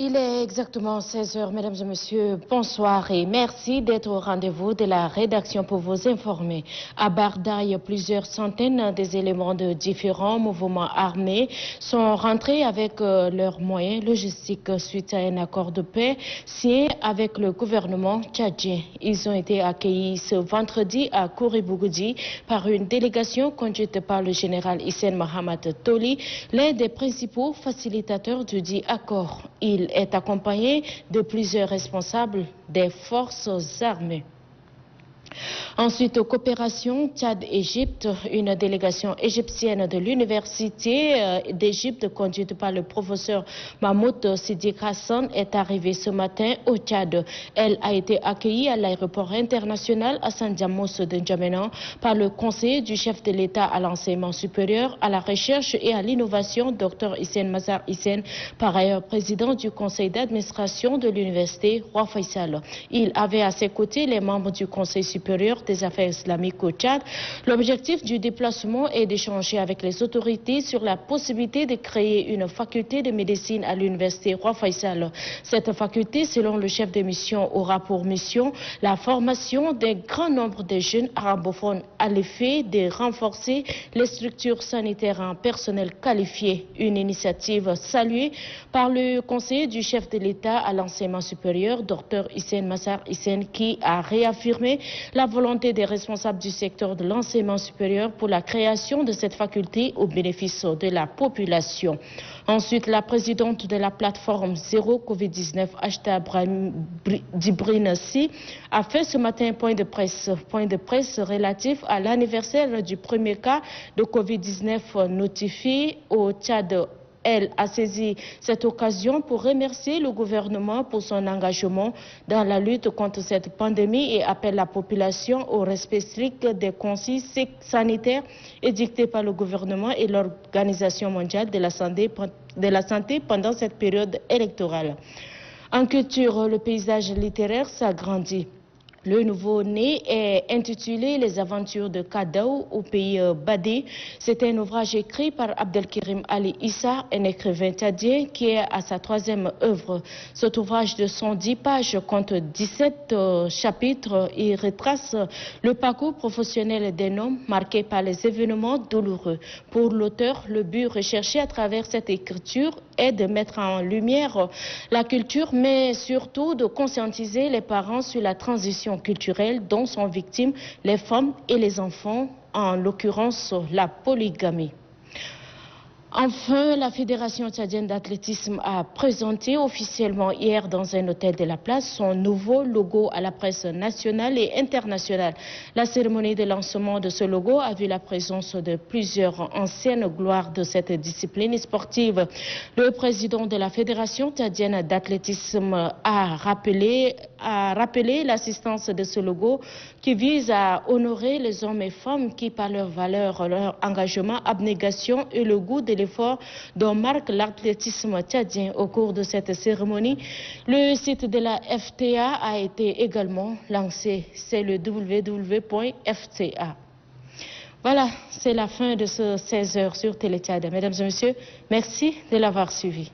Il est exactement 16 heures, mesdames et messieurs. Bonsoir et merci d'être au rendez-vous de la rédaction pour vous informer. À Bardaï, plusieurs centaines des éléments de différents mouvements armés sont rentrés avec leurs moyens logistiques suite à un accord de paix signé avec le gouvernement tchadien. Ils ont été accueillis ce vendredi à Kouribougoudi par une délégation conduite par le général Hissène Mohamed Toli, l'un des principaux facilitateurs du dit accord. Il est accompagné de plusieurs responsables des forces armées. Ensuite, coopération Tchad-Égypte, une délégation égyptienne de l'université d'Égypte conduite par le professeur Mahmoud Sidik Hassan est arrivée ce matin au Tchad. Elle a été accueillie à l'aéroport international Hassan Diamos de N'Djamena par le conseiller du chef de l'État à l'enseignement supérieur, à la recherche et à l'innovation, Dr Hissène Mazar Hissène, par ailleurs président du conseil d'administration de l'université Roi Faisal. Il avait à ses côtés les membres du conseil supérieur des affaires islamiques au Tchad. L'objectif du déplacement est d'échanger avec les autorités sur la possibilité de créer une faculté de médecine à l'université Roi Faisal. Cette faculté, selon le chef de mission, aura pour mission la formation d'un grand nombre de jeunes arabophones à l'effet de renforcer les structures sanitaires en personnel qualifié. Une initiative saluée par le conseiller du chef de l'État à l'enseignement supérieur, Dr Hissène Mazar Hissène, qui a réaffirmé la volonté des responsables du secteur de l'enseignement supérieur pour la création de cette faculté au bénéfice de la population. Ensuite, la présidente de la plateforme Zéro Covid-19, Achta Dibrinassi, a fait ce matin un point de presse relatif à l'anniversaire du premier cas de Covid-19 notifié au Tchad. Elle a saisi cette occasion pour remercier le gouvernement pour son engagement dans la lutte contre cette pandémie et appelle la population au respect strict des consignes sanitaires édictées par le gouvernement et l'Organisation mondiale de la santé pendant cette période électorale. En culture, le paysage littéraire s'agrandit. Le nouveau-né est intitulé Les aventures de Kadaou au pays Badé. C'est un ouvrage écrit par Abdelkirim Ali Issa, un écrivain tchadien qui est à sa troisième œuvre. Cet ouvrage de 110 pages compte 17 chapitres et retrace le parcours professionnel d'un homme marqué par les événements douloureux. Pour l'auteur, le but recherché à travers cette écriture est de mettre en lumière la culture, mais surtout de conscientiser les parents sur la transition culturelle dont sont victimes les femmes et les enfants, en l'occurrence la polygamie. Enfin, la Fédération tchadienne d'athlétisme a présenté officiellement hier dans un hôtel de la place son nouveau logo à la presse nationale et internationale. La cérémonie de lancement de ce logo a vu la présence de plusieurs anciennes gloires de cette discipline sportive. Le président de la Fédération tchadienne d'athlétisme a rappelé l'assistance de ce logo qui vise à honorer les hommes et femmes qui, par leur valeur, leur engagement, abnégation et le goût de l'effort dont marque l'athlétisme tchadien au cours de cette cérémonie. Le site de la FTA a été également lancé. C'est le www.fta. Voilà, c'est la fin de ce 16 heures sur Télé Tchad. Mesdames et messieurs, merci de l'avoir suivi.